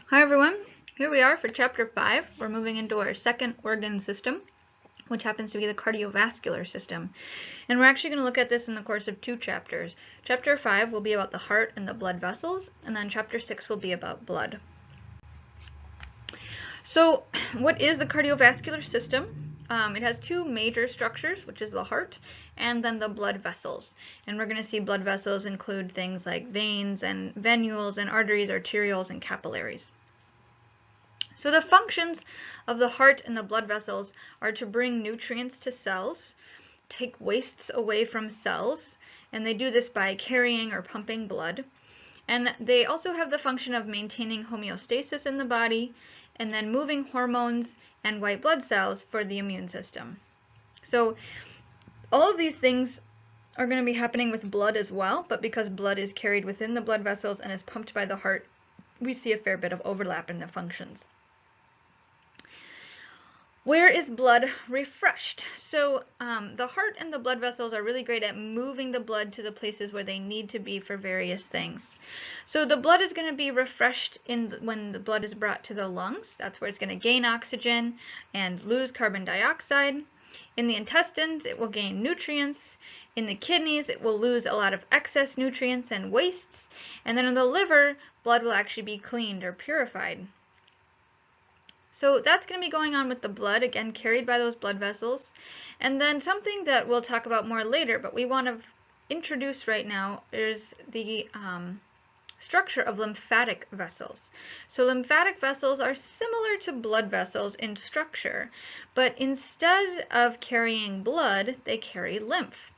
Hi everyone, here we are for chapter 5. We're moving into our second organ system, which happens to be the cardiovascular system. And we're actually going to look at this in the course of 2 chapters. Chapter 5 will be about the heart and the blood vessels, and then chapter 6 will be about blood. So what is the cardiovascular system? It has 2 major structures, which is the heart and then the blood vessels. And we're going to see blood vessels include things like veins and venules and arteries, arterioles, and capillaries. So the functions of the heart and the blood vessels are to bring nutrients to cells, take wastes away from cells, and they do this by carrying or pumping blood. And they also have the function of maintaining homeostasis in the body and then moving hormones and white blood cells for the immune system. So all of these things are going to be happening with blood as well, but because blood is carried within the blood vessels and is pumped by the heart, we see a fair bit of overlap in the functions. Where is blood refreshed? So the heart and the blood vessels are really great at moving the blood to the places where they need to be for various things. So the blood is going to be refreshed when the blood is brought to the lungs. That's where it's going to gain oxygen and lose carbon dioxide. In the intestines, it will gain nutrients. In the kidneys, it will lose a lot of excess nutrients and wastes. And then in the liver, blood will actually be cleaned or purified. So that's going to be going on with the blood, again, carried by those blood vessels. And then something that we'll talk about more later, but we want to introduce right now, is the structure of lymphatic vessels. So lymphatic vessels are similar to blood vessels in structure, but instead of carrying blood, they carry lymph.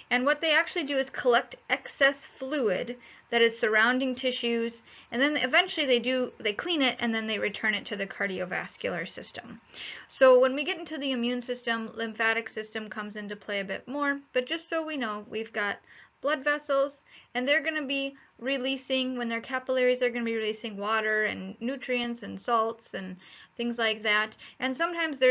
And what they actually do is collect excess fluid that is surrounding tissues, and then eventually they clean it and then they return it to the cardiovascular system. So when we get into the immune system, lymphatic system comes into play a bit more, but just so we know, we've got blood vessels, and they're going to be releasing, when their capillaries, they're going to be releasing water and nutrients and salts and things like that. And sometimes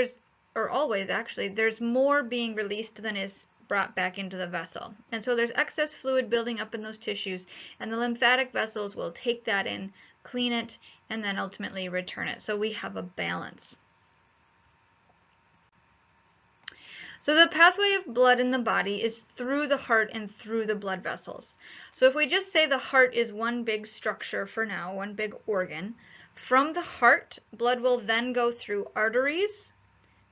always actually, there's more being released than is brought back into the vessel. And so there's excess fluid building up in those tissues, and the lymphatic vessels will take that in, clean it, and then ultimately return it. So we have a balance. So the pathway of blood in the body is through the heart and through the blood vessels. So if we just say the heart is one big structure for now, one big organ, from the heart, blood will then go through arteries,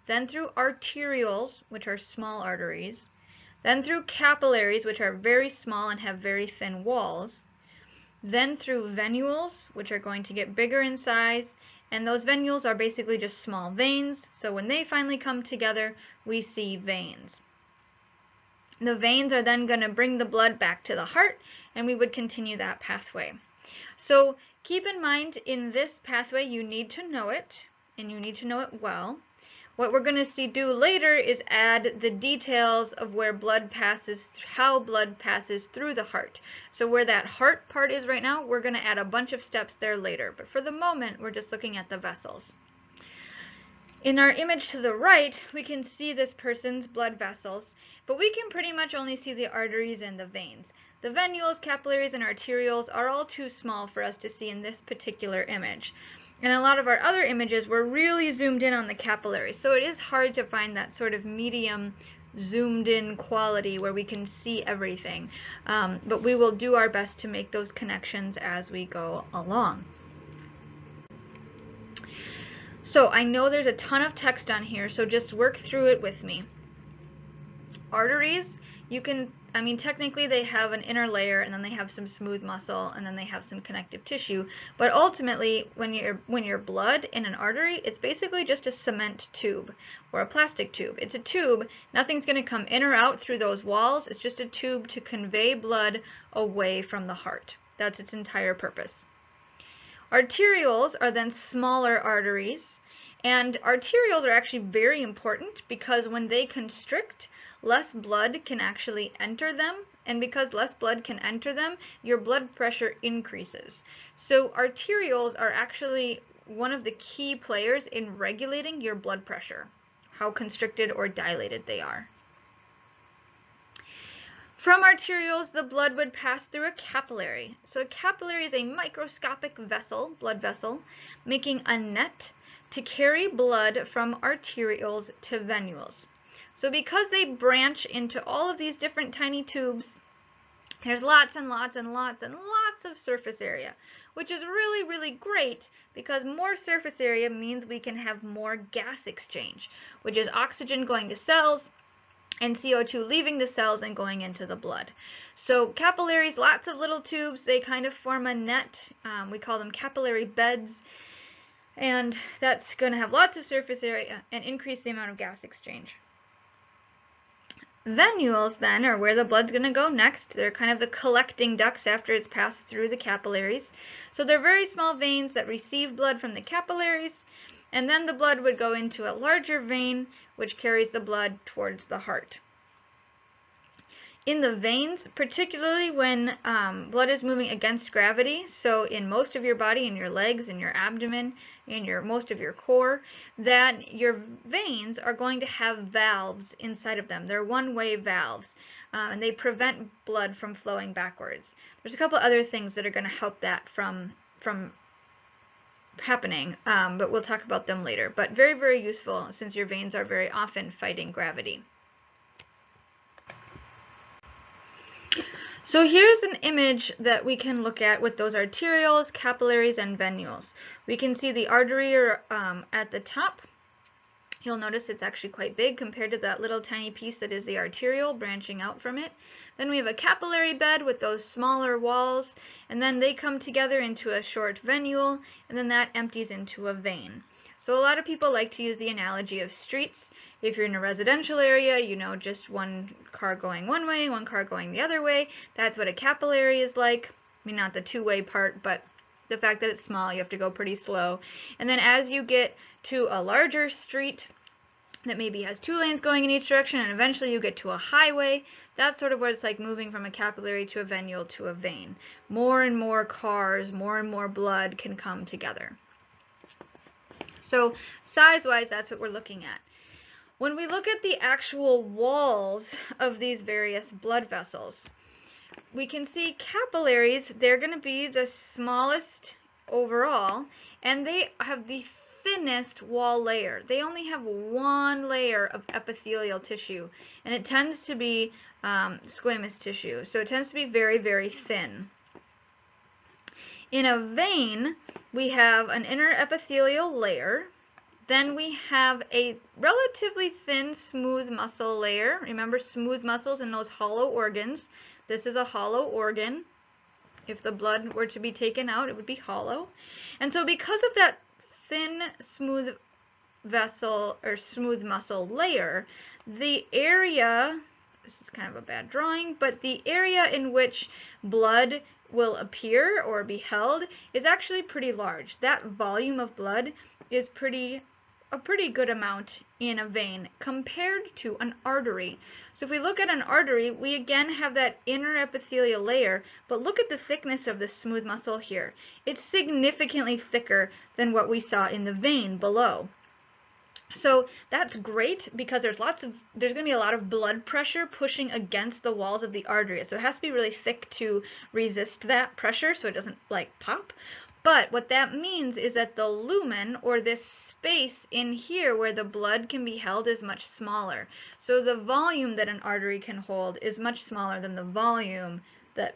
then through arterioles, which are small arteries, then through capillaries, which are very small and have very thin walls, then through venules, which are going to get bigger in size, and those venules are basically just small veins, so when they finally come together, we see veins. The veins are then going to bring the blood back to the heart, and we would continue that pathway. So keep in mind, in this pathway, you need to know it, and you need to know it well. What we're going to do later is add the details of where blood passes, how blood passes through the heart. So where that heart part is right now, we're going to add a bunch of steps there later. But for the moment, we're just looking at the vessels. In our image to the right, we can see this person's blood vessels, but we can pretty much only see the arteries and the veins. The venules, capillaries, and arterioles are all too small for us to see in this particular image. In a lot of our other images, we're really zoomed in on the capillaries, so it is hard to find that sort of medium zoomed in quality where we can see everything. But we will do our best to make those connections as we go along. So I know there's a ton of text on here, so just work through it with me. Arteries, technically they have an inner layer, and then they have some smooth muscle, and then they have some connective tissue. But ultimately, when you're blood in an artery, it's basically just a cement tube or a plastic tube. It's a tube. Nothing's going to come in or out through those walls. It's just a tube to convey blood away from the heart. That's its entire purpose. Arterioles are then smaller arteries, and arterioles are actually very important because when they constrict, less blood can actually enter them, and because less blood can enter them, your blood pressure increases. So arterioles are actually one of the key players in regulating your blood pressure, how constricted or dilated they are. From arterioles, the blood would pass through a capillary. So a capillary is a microscopic vessel, blood vessel, making a net to carry blood from arterioles to venules. So because they branch into all of these different tiny tubes, there's lots and lots and lots and lots of surface area, which is really, really great because more surface area means we can have more gas exchange, which is oxygen going to cells and CO2 leaving the cells and going into the blood. So capillaries, lots of little tubes, they kind of form a net. We call them capillary beds, and that's going to have lots of surface area and increase the amount of gas exchange. Venules then are where the blood's going to go next. They're kind of the collecting ducts after it's passed through the capillaries. So they're very small veins that receive blood from the capillaries, and then the blood would go into a larger vein which carries the blood towards the heart. In the veins, particularly when blood is moving against gravity, so in most of your body, in your legs, in your abdomen, in most of your core, that your veins are going to have valves inside of them. They're one-way valves, and they prevent blood from flowing backwards. There's a couple other things that are going to help that from happening, but we'll talk about them later. But very, very useful since your veins are very often fighting gravity. So here's an image that we can look at with those arterioles, capillaries, and venules. We can see the artery at the top. You'll notice it's actually quite big compared to that little tiny piece that is the arteriole branching out from it. Then we have a capillary bed with those smaller walls, and then they come together into a short venule, and then that empties into a vein. So a lot of people like to use the analogy of streets. If you're in a residential area, you know, just one car going one way, one car going the other way. That's what a capillary is like. I mean, not the two-way part, but the fact that it's small, you have to go pretty slow. And then as you get to a larger street that maybe has 2 lanes going in each direction, and eventually you get to a highway, that's sort of what it's like moving from a capillary to a venule to a vein. More and more cars, more and more blood can come together. So size-wise, that's what we're looking at. When we look at the actual walls of these various blood vessels, we can see capillaries, they're going to be the smallest overall, and they have the thinnest wall layer. They only have one layer of epithelial tissue, and it tends to be squamous tissue, so it tends to be very, very thin. In a vein, we have an inner epithelial layer. Then we have a relatively thin smooth muscle layer. Remember, smooth muscles in those hollow organs. This is a hollow organ. If the blood were to be taken out, it would be hollow. And so because of that thin, smooth vessel or smooth muscle layer, the area, this is kind of a bad drawing, but the area in which blood will appear or be held is actually pretty large. That volume of blood is a pretty good amount in a vein compared to an artery. So if we look at an artery, we again have that inner epithelial layer, but look at the thickness of the smooth muscle here. It's significantly thicker than what we saw in the vein below. So that's great because there's going to be a lot of blood pressure pushing against the walls of the artery. So it has to be really thick to resist that pressure so it doesn't like pop. But what that means is that the lumen, or this space in here where the blood can be held, is much smaller. So the volume that an artery can hold is much smaller than the volume that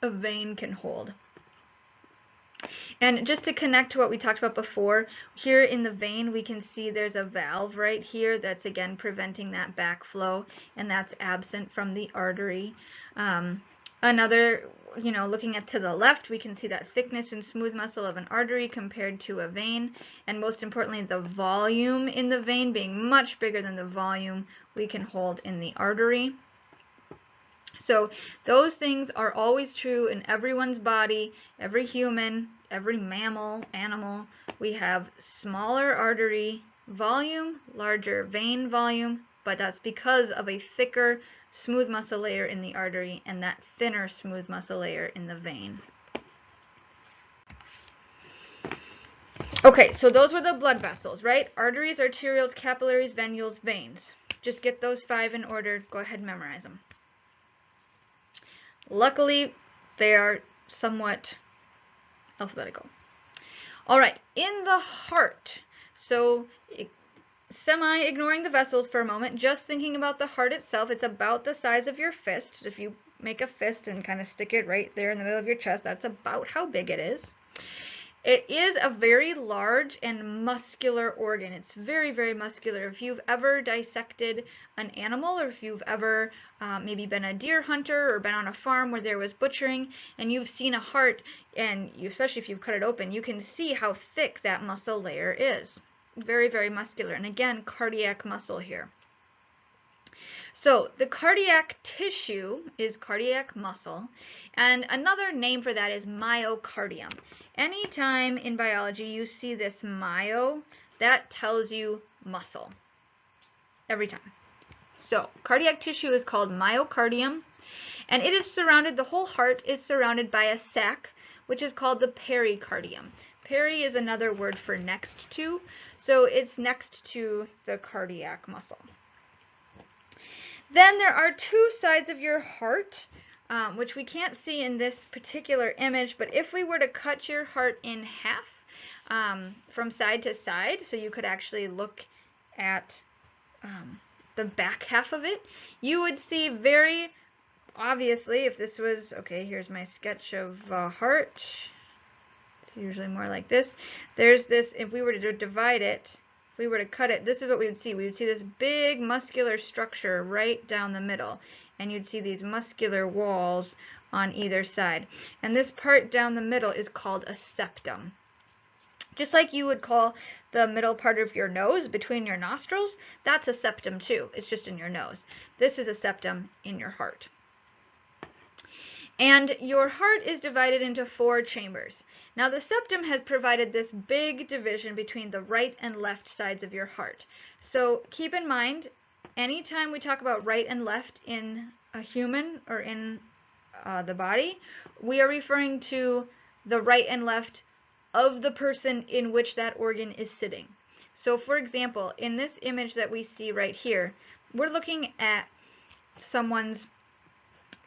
a vein can hold. And just to connect to what we talked about before, here in the vein we can see there's a valve right here that's again preventing that backflow, and that's absent from the artery. Looking to the left, we can see that thickness and smooth muscle of an artery compared to a vein, and most importantly, the volume in the vein being much bigger than the volume we can hold in the artery. So those things are always true in everyone's body, every human, every mammal, animal. We have smaller artery volume, larger vein volume, but that's because of a thicker smooth muscle layer in the artery and that thinner smooth muscle layer in the vein. Okay, so those were the blood vessels, right? Arteries, arterioles, capillaries, venules, veins. Just get those 5 in order. Go ahead and memorize them. Luckily, they are somewhat alphabetical. All right, in the heart. So semi-ignoring the vessels for a moment, just thinking about the heart itself, it's about the size of your fist. If you make a fist and kind of stick it right there in the middle of your chest, that's about how big it is. It is a very large and muscular organ. It's very, very muscular. If you've ever dissected an animal, or if you've ever maybe been a deer hunter or been on a farm where there was butchering and you've seen a heart, and especially if you've cut it open, you can see how thick that muscle layer is. Very, very muscular. And again, cardiac muscle here. So the cardiac tissue is cardiac muscle, and another name for that is myocardium. Anytime in biology you see this myo, that tells you muscle. Every time. So cardiac tissue is called myocardium, and it is surrounded, the whole heart is surrounded by a sac, which is called the pericardium. Peri is another word for next to, so it's next to the cardiac muscle. Then there are two sides of your heart, which we can't see in this particular image, but if we were to cut your heart in half from side to side, so you could actually look at the back half of it, you would see very obviously, if this was, okay, here's my sketch of a heart. It's usually more like this. There's this, if we were to divide it, if we were to cut it, this is what we would see. We would see this big muscular structure right down the middle, and you'd see these muscular walls on either side. And this part down the middle is called a septum. Just like you would call the middle part of your nose between your nostrils, that's a septum too. It's just in your nose. This is a septum in your heart. And your heart is divided into 4 chambers. Now the septum has provided this big division between the right and left sides of your heart. So keep in mind, anytime we talk about right and left in a human or in the body, we are referring to the right and left of the person in which that organ is sitting. So for example, in this image that we see right here, we're looking at someone's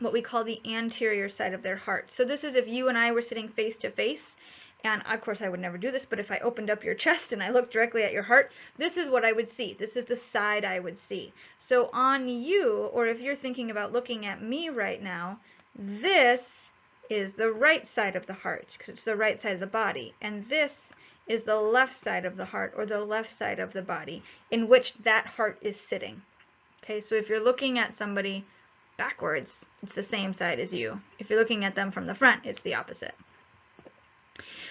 what we call the anterior side of their heart. So this is if you and I were sitting face to face, and of course I would never do this, but if I opened up your chest and I looked directly at your heart, this is what I would see. This is the side I would see. So on you, or if you're thinking about looking at me right now, this is the right side of the heart, because it's the right side of the body, and this is the left side of the heart, or the left side of the body, in which that heart is sitting. Okay, so if you're looking at somebody backwards, it's the same side as you. If you're looking at them from the front, it's the opposite.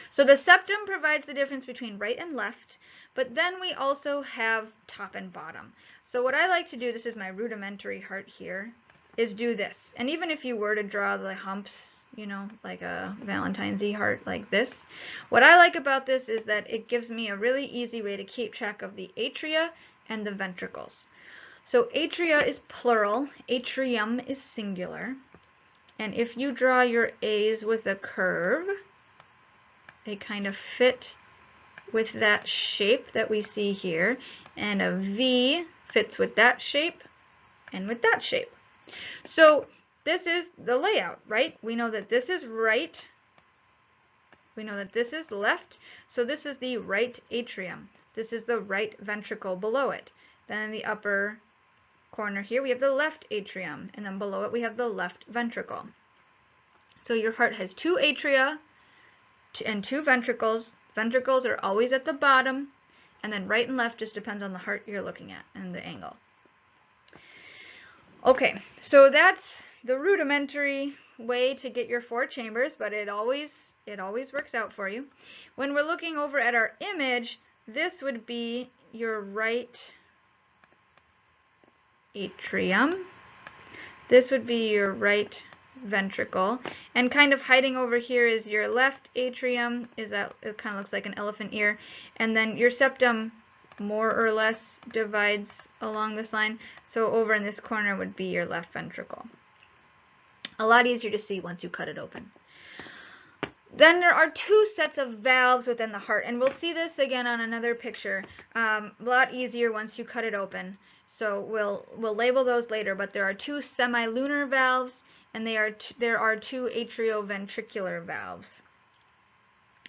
So the septum provides the difference between right and left, but then we also have top and bottom. So what I like to do, this is my rudimentary heart here, is do this. And even if you were to draw the humps, you know, like a Valentine's heart like this, what I like about this is that it gives me a really easy way to keep track of the atria and the ventricles. So atria is plural, atrium is singular, and if you draw your A's with a curve, they kind of fit with that shape that we see here, and a V fits with that shape and with that shape. So this is the layout, right? We know that this is right, we know that this is left, so this is the right atrium. This is the right ventricle below it. Then in the upper corner here we have the left atrium, and then below it we have the left ventricle. So your heart has 2 atria and 2 ventricles. Ventricles are always at the bottom, and then right and left just depends on the heart you're looking at and the angle. Okay, so that's the rudimentary way to get your 4 chambers, but it always works out for you. When we're looking over at our image, this would be your right atrium. This would be your right ventricle, and kind of hiding over here is your left atrium. Is that, it kind of looks like an elephant ear, and then your septum more or less divides along this line, so over in this corner would be your left ventricle. A lot easier to see once you cut it open. Then there are 2 sets of valves within the heart, and we'll see this again on another picture. A lot easier once you cut it open. So we'll label those later, but there are 2 semilunar valves and there are two atrioventricular valves.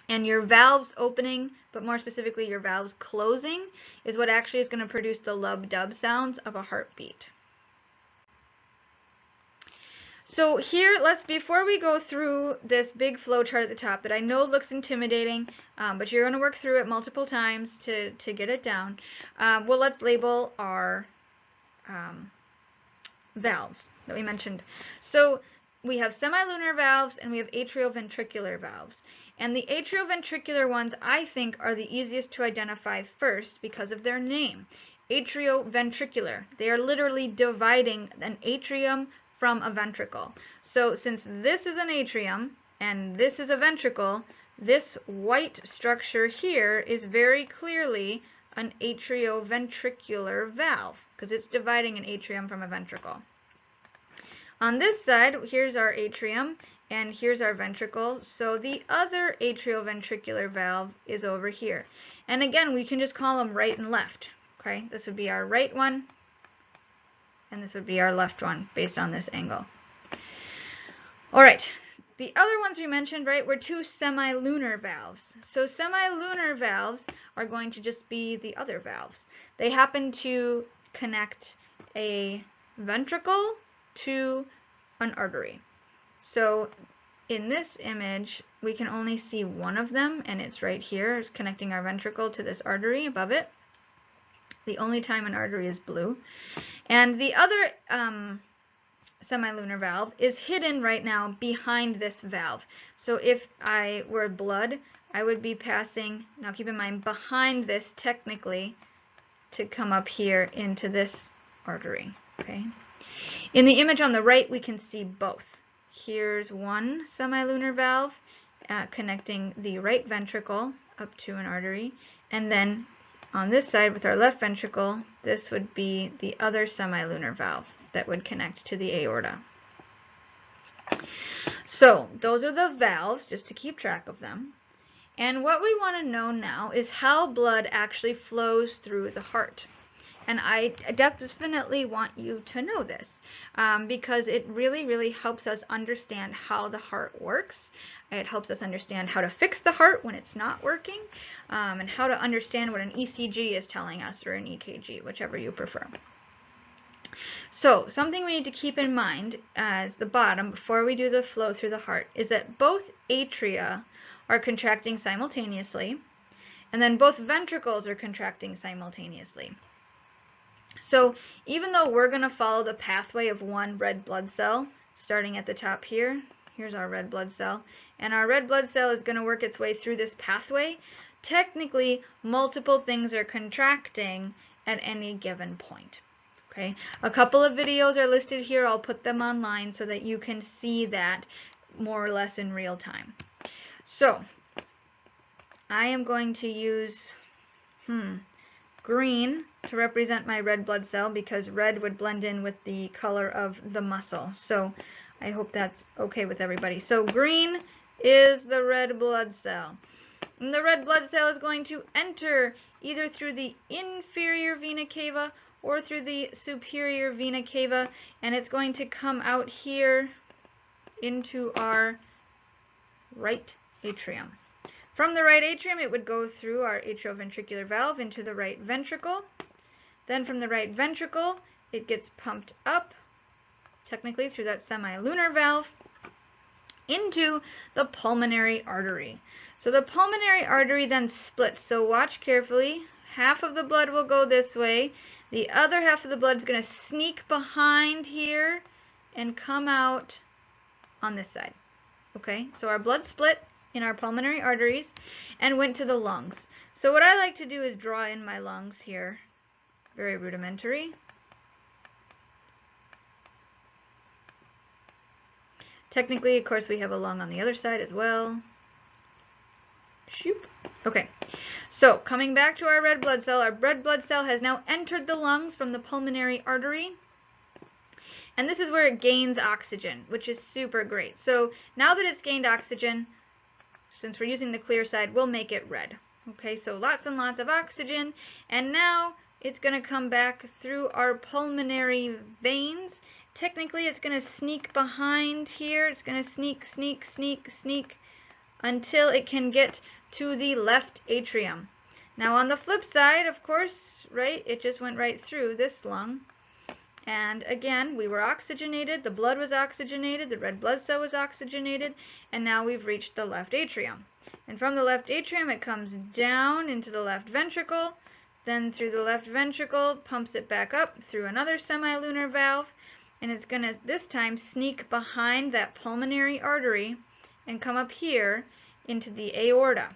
And your valves opening, but more specifically your valves closing, is what actually is going to produce the lub-dub sounds of a heartbeat. So here, before we go through this big flow chart at the top that I know looks intimidating, but you're going to work through it multiple times to get it down, well, let's label our valves that we mentioned. So we have semilunar valves and we have atrioventricular valves. And the atrioventricular ones, I think, are the easiest to identify first because of their name. Atrioventricular. They are literally dividing an atrium from a ventricle. So since this is an atrium and this is a ventricle, this white structure here is very clearly an atrioventricular valve because it's dividing an atrium from a ventricle. On this side, here's our atrium and here's our ventricle. So the other atrioventricular valve is over here. And again, we can just call them right and left. Okay, this would be our right one and this would be our left one based on this angle. All right, the other ones we mentioned, right, were two semilunar valves. So semilunar valves are going to just be the other valves. They happen to connect a ventricle to an artery. So in this image, we can only see one of them, and it's right here, it's connecting our ventricle to this artery above it. The only time an artery is blue. And the other semilunar valve is hidden right now behind this valve. So if I were blood, I would be passing, now keep in mind, behind this technically to come up here into this artery. Okay. In the image on the right, we can see both. Here's one semilunar valve connecting the right ventricle up to an artery, and then on this side with our left ventricle, this would be the other semilunar valve that would connect to the aorta. So those are the valves, just to keep track of them. And what we want to know now is how blood actually flows through the heart. And I definitely want you to know this because it really, really helps us understand how the heart works. It helps us understand how to fix the heart when it's not working, and how to understand what an ECG is telling us, or an EKG, whichever you prefer. So something we need to keep in mind as the bottom before we do the flow through the heart is that both atria are contracting simultaneously, and then both ventricles are contracting simultaneously. So even though we're going to follow the pathway of one red blood cell, starting at the top here, here's our red blood cell, and our red blood cell is going to work its way through this pathway, technically multiple things are contracting at any given point. Okay, a couple of videos are listed here. I'll put them online so that you can see that more or less in real time. So I am going to use green to represent my red blood cell because red would blend in with the color of the muscle. So I hope that's okay with everybody. So green is the red blood cell. And the red blood cell is going to enter either through the inferior vena cava or through the superior vena cava, and it's going to come out here into our right atrium. From the right atrium, it would go through our atrioventricular valve into the right ventricle. Then from the right ventricle, it gets pumped up, technically through that semilunar valve, into the pulmonary artery. So the pulmonary artery then splits. So watch carefully. Half of the blood will go this way. The other half of the blood is going to sneak behind here and come out on this side. Okay, so our blood split in our pulmonary arteries and went to the lungs. So what I like to do is draw in my lungs here. Very rudimentary. Technically, of course, we have a lung on the other side as well. Shoop. Okay, so coming back to our red blood cell has now entered the lungs from the pulmonary artery. And this is where it gains oxygen, which is super great. So now that it's gained oxygen, since we're using the clear side, we'll make it red. Okay, so lots and lots of oxygen, and now it's going to come back through our pulmonary veins technically it's going to sneak behind here. It's going to sneak, sneak, sneak, sneak until it can get to the left atrium. Now on the flip side, of course, right, it just went right through this lung. And again, we were oxygenated, the blood was oxygenated, the red blood cell was oxygenated, and now we've reached the left atrium. And from the left atrium, it comes down into the left ventricle, then through the left ventricle, pumps it back up through another semilunar valve, and it's going to, this time, sneak behind that pulmonary artery and come up here into the aorta.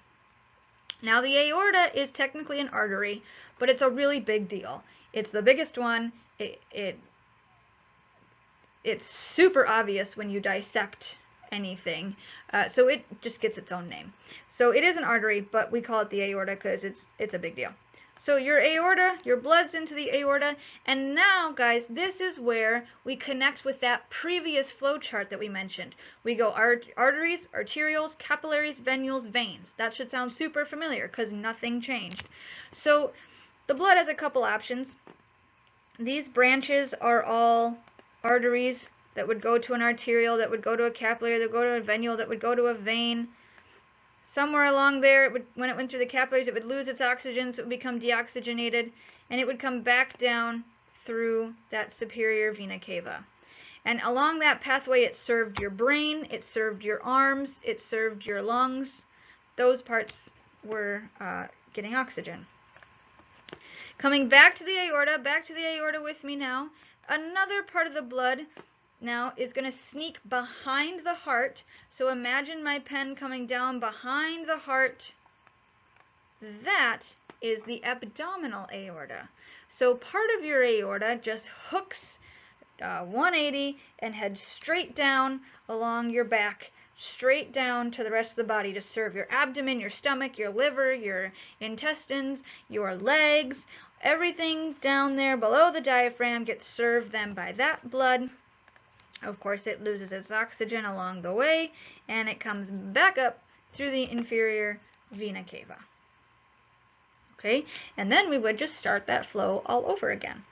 Now, the aorta is technically an artery, but it's a really big deal. It's the biggest one. It's super obvious when you dissect anything, so it just gets its own name. So it is an artery, but we call it the aorta because it's a big deal. So your aorta, your blood's into the aorta, and now, guys, this is where we connect with that previous flow chart that we mentioned. We go arteries, arterioles, capillaries, venules, veins. That should sound super familiar because nothing changed. So the blood has a couple options. These branches are all arteries that would go to an arteriole, that would go to a capillary, that would go to a venule, that would go to a vein. Somewhere along there, when it went through the capillaries, it would lose its oxygen, so it would become deoxygenated, and it would come back down through that superior vena cava. And along that pathway, it served your brain, it served your arms, it served your lungs. Those parts were getting oxygen. Coming back to the aorta with me now. Another part of the blood now is going to sneak behind the heart. So imagine my pen coming down behind the heart. That is the abdominal aorta. So part of your aorta just hooks 180 and heads straight down along your back, straight down to the rest of the body to serve your abdomen, your stomach, your liver, your intestines, your legs. Everything down there below the diaphragm gets served then by that blood. Of course, it loses its oxygen along the way, and it comes back up through the inferior vena cava. Okay, and then we would just start that flow all over again.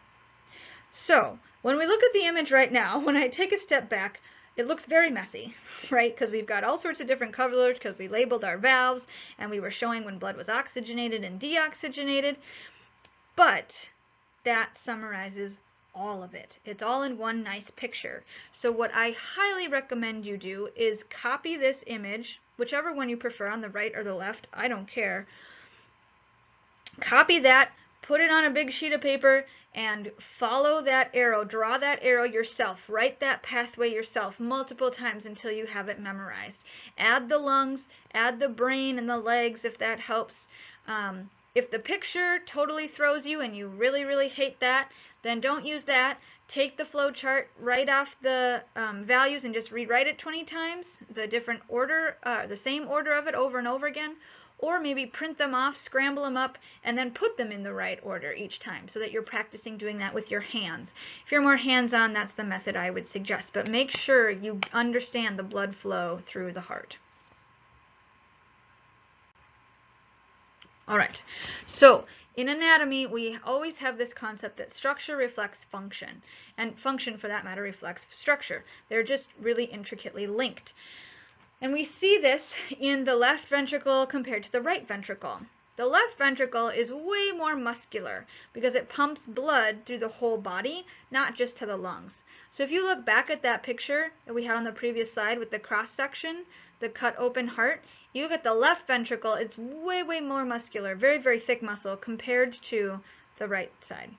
So, when we look at the image right now, when I take a step back, it looks very messy, right? Because we've got all sorts of different colors because we labeled our valves, and we were showing when blood was oxygenated and deoxygenated. But that summarizes all of it. It's all in one nice picture. So what I highly recommend you do is copy this image, whichever one you prefer, on the right or the left, I don't care. Copy that, put it on a big sheet of paper, and follow that arrow. Draw that arrow yourself. Write that pathway yourself multiple times until you have it memorized. Add the lungs, add the brain and the legs if that helps. If the picture totally throws you and you really, really hate that, then don't use that. Take the flow chart, write off the values and just rewrite it 20 times, the different order, the same order of it over and over again, or maybe print them off, scramble them up, and then put them in the right order each time so that you're practicing doing that with your hands. If you're more hands-on, that's the method I would suggest, but make sure you understand the blood flow through the heart. All right, so in anatomy, we always have this concept that structure reflects function, and function, for that matter, reflects structure. They're just really intricately linked. And we see this in the left ventricle compared to the right ventricle. The left ventricle is way more muscular because it pumps blood through the whole body, not just to the lungs. So if you look back at that picture that we had on the previous slide with the cross section, the cut open heart, you look at the left ventricle, it's way, way more muscular, very, very thick muscle compared to the right side.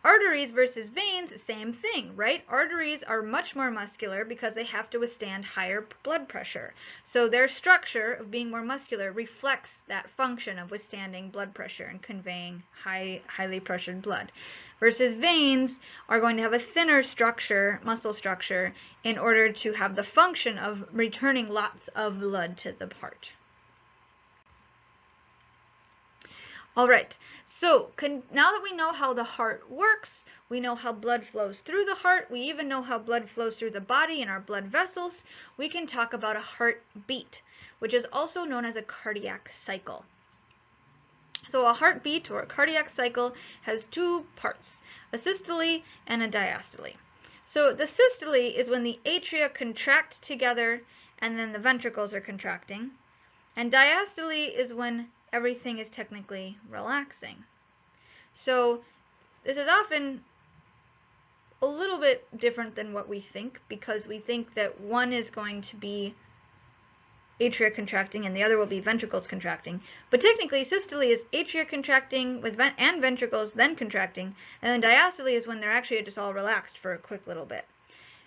Arteries versus veins, same thing, right? Arteries are much more muscular because they have to withstand higher blood pressure. So their structure of being more muscular reflects that function of withstanding blood pressure and conveying highly pressured blood. Versus veins are going to have a thinner structure, muscle structure, in order to have the function of returning lots of blood to the heart. All right, so now that we know how the heart works, we know how blood flows through the heart, we even know how blood flows through the body in our blood vessels, we can talk about a heartbeat, which is also known as a cardiac cycle. So a heartbeat or a cardiac cycle has two parts, a systole and a diastole. So the systole is when the atria contract together and then the ventricles are contracting. And diastole is when everything is technically relaxing. So this is often a little bit different than what we think, because we think that one is going to be atria contracting and the other will be ventricles contracting. But technically, systole is atria contracting with and ventricles then contracting, and then diastole is when they're actually just all relaxed for a quick little bit.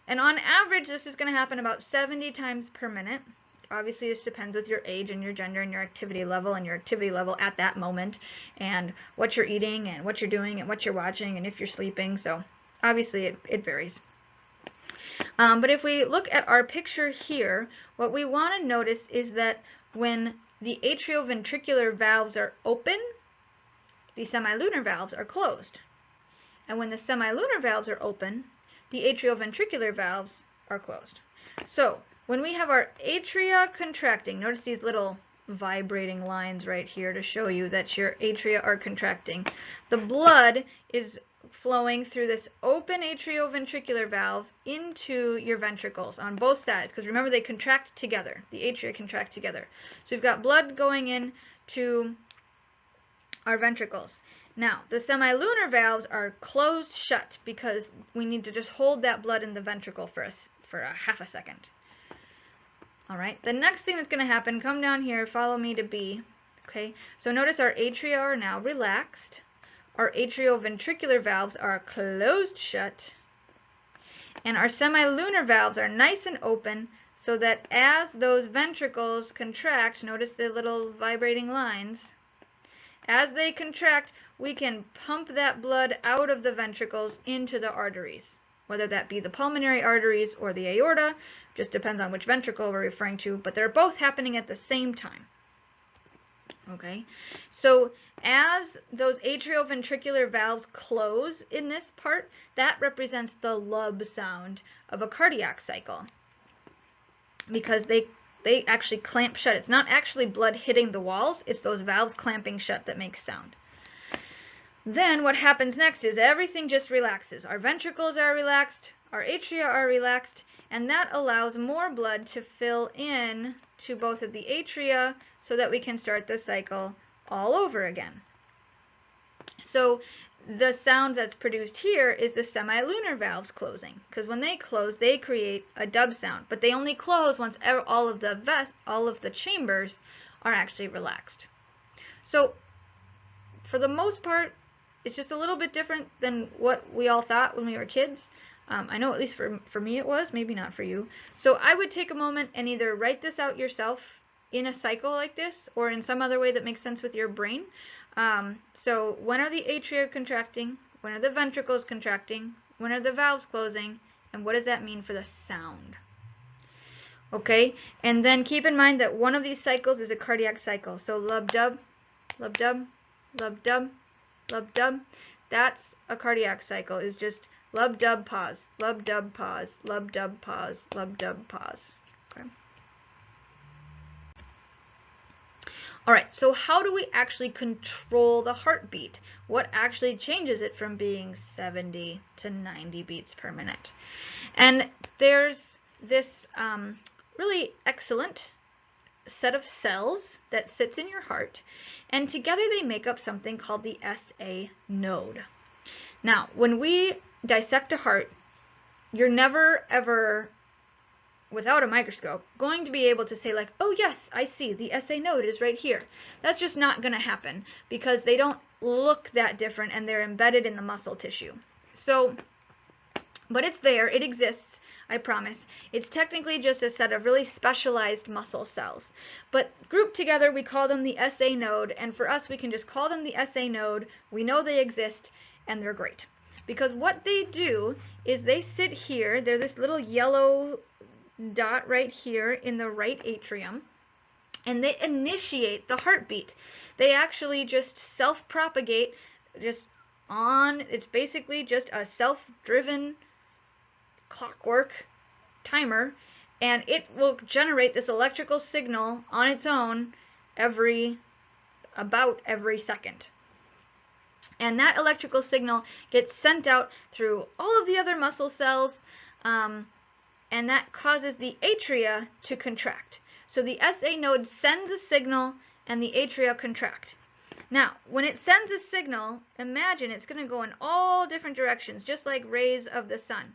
And on average, this is going to happen about 70 times per minute. Obviously, this depends with your age and your gender and your activity level at that moment, and what you're eating and what you're doing and what you're watching and if you're sleeping. So obviously it varies. But if we look at our picture here, what we want to notice is that when the atrioventricular valves are open, the semilunar valves are closed. And when the semilunar valves are open, the atrioventricular valves are closed. So when we have our atria contracting, notice these little vibrating lines right here to show you that your atria are contracting. The blood is flowing through this open atrioventricular valve into your ventricles on both sides, because remember, they contract together. The atria contract together. So we've got blood going in to our ventricles. Now, the semilunar valves are closed shut because we need to just hold that blood in the ventricle for a half a second. All right, the next thing that's going to happen, come down here, follow me to B. Okay, so notice our atria are now relaxed. Our atrioventricular valves are closed shut. And our semilunar valves are nice and open, so that as those ventricles contract, notice the little vibrating lines, as they contract, we can pump that blood out of the ventricles into the arteries, whether that be the pulmonary arteries or the aorta. Just depends on which ventricle we're referring to, but they're both happening at the same time. Okay, so as those atrioventricular valves close in this part, that represents the lub sound of a cardiac cycle, because they actually clamp shut. It's not actually blood hitting the walls, it's those valves clamping shut that makes sound. Then what happens next is everything just relaxes. Our ventricles are relaxed, our atria are relaxed, and that allows more blood to fill in to both of the atria so that we can start the cycle all over again. So the sound that's produced here is the semilunar valves closing, because when they close, they create a dub sound, but they only close once all of the chambers are actually relaxed. So for the most part, it's just a little bit different than what we all thought when we were kids. I know at least for me it was, maybe not for you. So I would take a moment and either write this out yourself in a cycle like this, or in some other way that makes sense with your brain. So when are the atria contracting? When are the ventricles contracting? When are the valves closing? And what does that mean for the sound? Okay, and then keep in mind that one of these cycles is a cardiac cycle. So lub-dub, lub-dub, lub-dub, lub-dub. That's a cardiac cycle, is just lub-dub, pause, lub-dub, pause, lub-dub, pause, lub-dub, pause. Okay. All right, so how do we actually control the heartbeat? What actually changes it from being 70 to 90 beats per minute? And there's this really excellent set of cells that sits in your heart, and together they make up something called the SA node. Now, when we dissect a heart, you're never ever, without a microscope, going to be able to say like, oh yes, I see, the SA node is right here. That's just not going to happen, because they don't look that different and they're embedded in the muscle tissue. So, but it's there, it exists, I promise. It's technically just a set of really specialized muscle cells. But grouped together, we call them the SA node, and for us, we can just call them the SA node. We know they exist, and they're great. Because what they do is they sit here, they're this little yellow dot right here in the right atrium, and they initiate the heartbeat. They actually just self-propagate it's basically just a self-driven clockwork timer, and it will generate this electrical signal on its own every about every second. And that electrical signal gets sent out through all of the other muscle cells, and that causes the atria to contract. So the SA node sends a signal and the atria contract. Now, when it sends a signal, imagine it's going to go in all different directions, just like rays of the sun.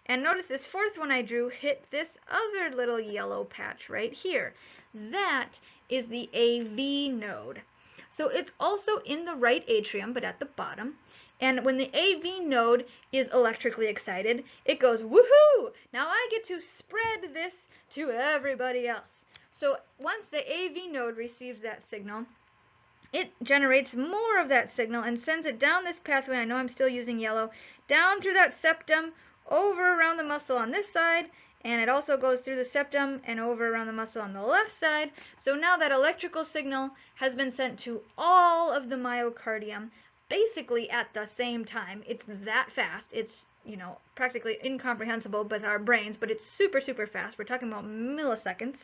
And notice this fourth one I drew hit this other little yellow patch right here. That is the AV node. So it's also in the right atrium, but at the bottom. And when the AV node is electrically excited, it goes, woohoo! Now I get to spread this to everybody else. So once the AV node receives that signal, it generates more of that signal and sends it down this pathway. I know I'm still using yellow, down through that septum, over around the muscle on this side, and it also goes through the septum and over around the muscle on the left side. So now that electrical signal has been sent to all of the myocardium basically at the same time. It's that fast. It's, you know, practically incomprehensible with our brains, but it's super, super fast. We're talking about milliseconds.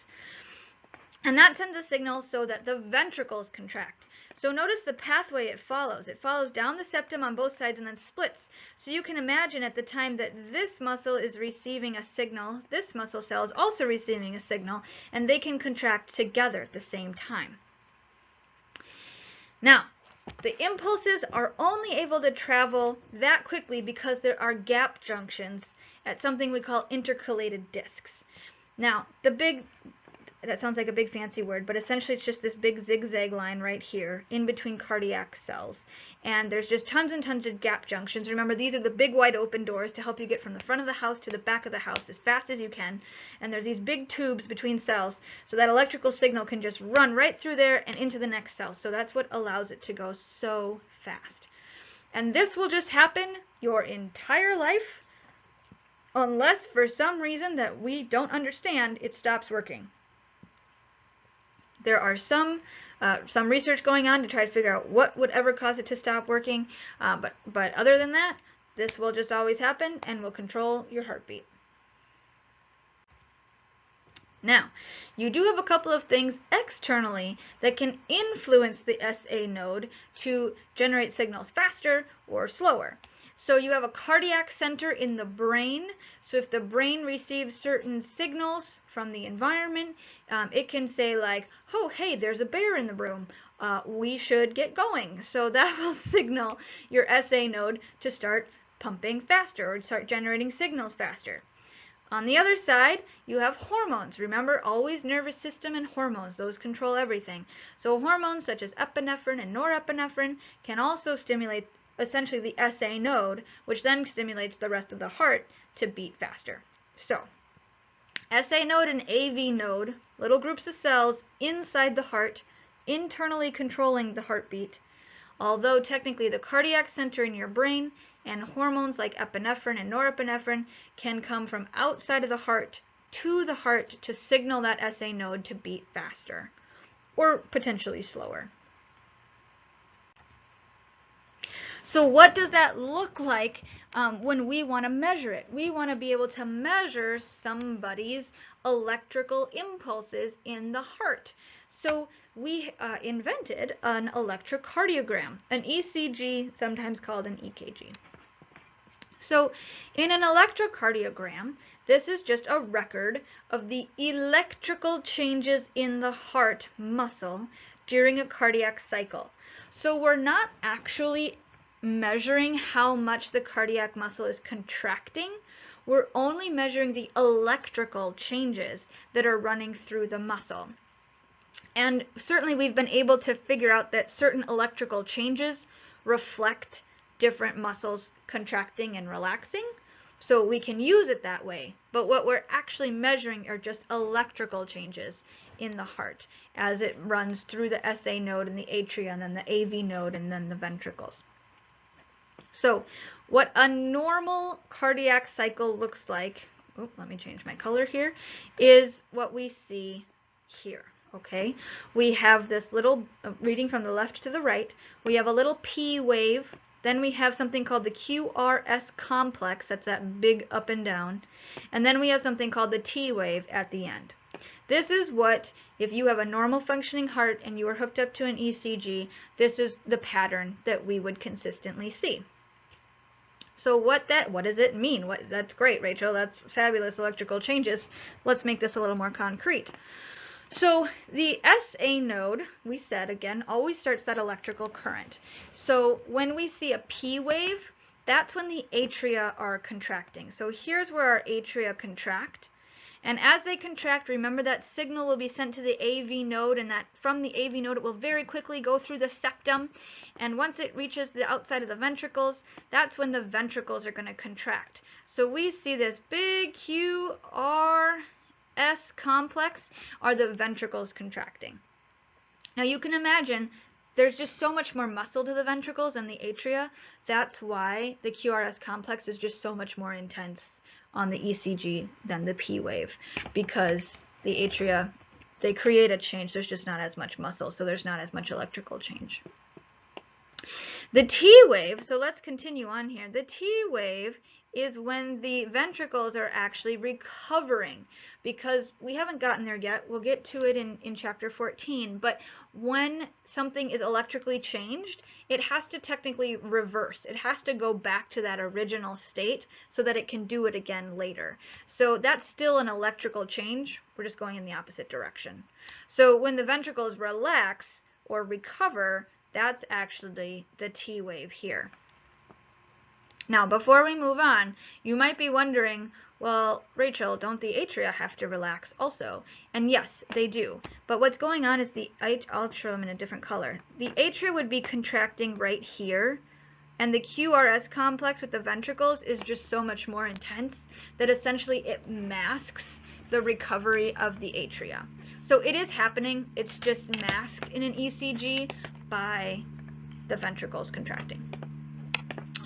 And that sends a signal so that the ventricles contract. So notice the pathway it follows. It follows down the septum on both sides and then splits. So you can imagine at the time that this muscle is receiving a signal, this muscle cell is also receiving a signal, and they can contract together at the same time. Now, the impulses are only able to travel that quickly because there are gap junctions at something we call intercalated discs. Now, that sounds like a big fancy word, but essentially it's just this big zigzag line right here in between cardiac cells. And there's just tons and tons of gap junctions. Remember, these are the big wide open doors to help you get from the front of the house to the back of the house as fast as you can. And there's these big tubes between cells, so that electrical signal can just run right through there and into the next cell. So that's what allows it to go so fast. And this will just happen your entire life, unless for some reason that we don't understand, it stops working. There are some research going on to try to figure out what would ever cause it to stop working, but other than that, this will just always happen and will control your heartbeat. Now, you do have a couple of things externally that can influence the SA node to generate signals faster or slower. So you have a cardiac center in the brain. So if the brain receives certain signals from the environment, it can say like, oh, hey, there's a bear in the room. We should get going. So that will signal your SA node to start pumping faster or start generating signals faster. On the other side, you have hormones. Remember, always nervous system and hormones. Those control everything. So hormones such as epinephrine and norepinephrine can also stimulate essentially the SA node, which then stimulates the rest of the heart to beat faster. So, SA node and AV node, little groups of cells inside the heart, internally controlling the heartbeat. Although technically the cardiac center in your brain and hormones like epinephrine and norepinephrine can come from outside of the heart to signal that SA node to beat faster or potentially slower. So what does that look like when we want to measure it? We want to be able to measure somebody's electrical impulses in the heart. So we invented an electrocardiogram, an ECG, sometimes called an EKG. So in an electrocardiogram, this is just a record of the electrical changes in the heart muscle during a cardiac cycle. So we're not actually measuring how much the cardiac muscle is contracting. We're only measuring the electrical changes that are running through the muscle. And certainly we've been able to figure out that certain electrical changes reflect different muscles contracting and relaxing. So we can use it that way. But what we're actually measuring are just electrical changes in the heart as it runs through the SA node and the atria and then the AV node and then the ventricles. So what a normal cardiac cycle looks like, let me change my color here, is what we see here, okay? We have this little, reading from the left to the right, we have a little P wave, then we have something called the QRS complex, that's that big up and down, and then we have something called the T wave at the end. This is what, if you have a normal functioning heart and you are hooked up to an ECG, this is the pattern that we would consistently see. So what does it mean? That's great, Rachel. That's fabulous electrical changes. Let's make this a little more concrete. So the SA node, we said again, always starts that electrical current. So when we see a P wave, that's when the atria are contracting. So here's where our atria contract. And as they contract, remember that signal will be sent to the AV node, and that from the AV node it will very quickly go through the septum. And once it reaches the outside of the ventricles, that's when the ventricles are going to contract. So we see this big QRS complex are the ventricles contracting. Now you can imagine there's just so much more muscle to the ventricles and the atria. That's why the QRS complex is just so much more intense on the ECG than the P wave, because the atria, they create a change. There's just not as much muscle, so there's not as much electrical change. The T wave, so let's continue on here. The T wave is when the ventricles are actually recovering, because we haven't gotten there yet. We'll get to it in chapter 14, but when something is electrically changed, it has to technically reverse. It has to go back to that original state so that it can do it again later. So that's still an electrical change. We're just going in the opposite direction. So when the ventricles relax or recover, that's actually the T wave here. Now, before we move on, you might be wondering, well, Rachel, don't the atria have to relax also? And yes, they do. But what's going on is I'll show them in a different color. The atria would be contracting right here, and the QRS complex with the ventricles is just so much more intense that essentially it masks the recovery of the atria. So it is happening, it's just masked in an ECG by the ventricles contracting.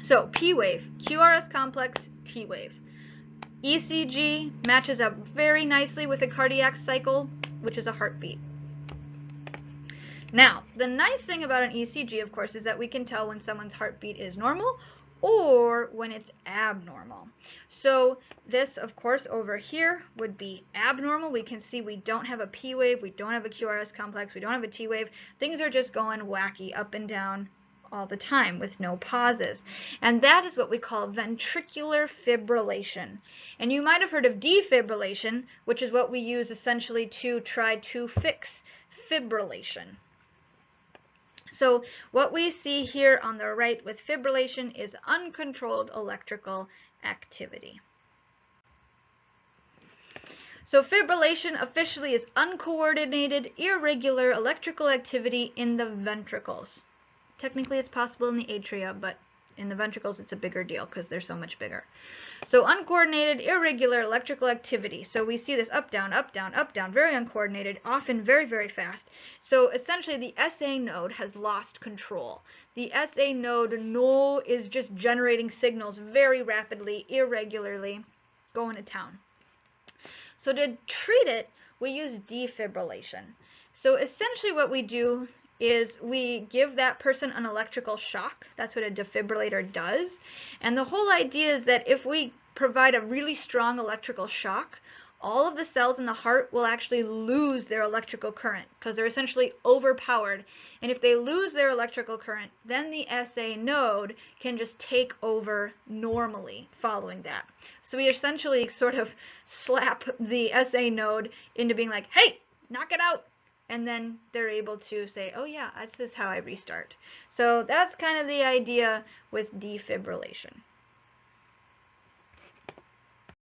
So P wave, QRS complex, T wave. ECG matches up very nicely with a cardiac cycle, which is a heartbeat. Now, the nice thing about an ECG, of course, is that we can tell when someone's heartbeat is normal or when it's abnormal. So this, of course, over here would be abnormal. We can see we don't have a P wave, we don't have a QRS complex, we don't have a T wave. Things are just going wacky up and down all the time with no pauses. And that is what we call ventricular fibrillation. And you might have heard of defibrillation, which is what we use essentially to try to fix fibrillation. So what we see here on the right with fibrillation is uncontrolled electrical activity. So fibrillation officially is uncoordinated, irregular electrical activity in the ventricles. Technically it's possible in the atria, but in the ventricles it's a bigger deal because they're so much bigger. So uncoordinated, irregular electrical activity. So we see this up, down, up, down, up, down, very uncoordinated, often very, very fast. So essentially the SA node has lost control. The SA node is just generating signals very rapidly, irregularly, going to town. So to treat it, we use defibrillation. So essentially what we do is we give that person an electrical shock. That's what a defibrillator does. And the whole idea is that if we provide a really strong electrical shock, all of the cells in the heart will actually lose their electrical current because they're essentially overpowered. And if they lose their electrical current, then the SA node can just take over normally following that. So we essentially sort of slap the SA node into being like, hey, knock it out. And then they're able to say, oh yeah, this is how I restart. So that's kind of the idea with defibrillation.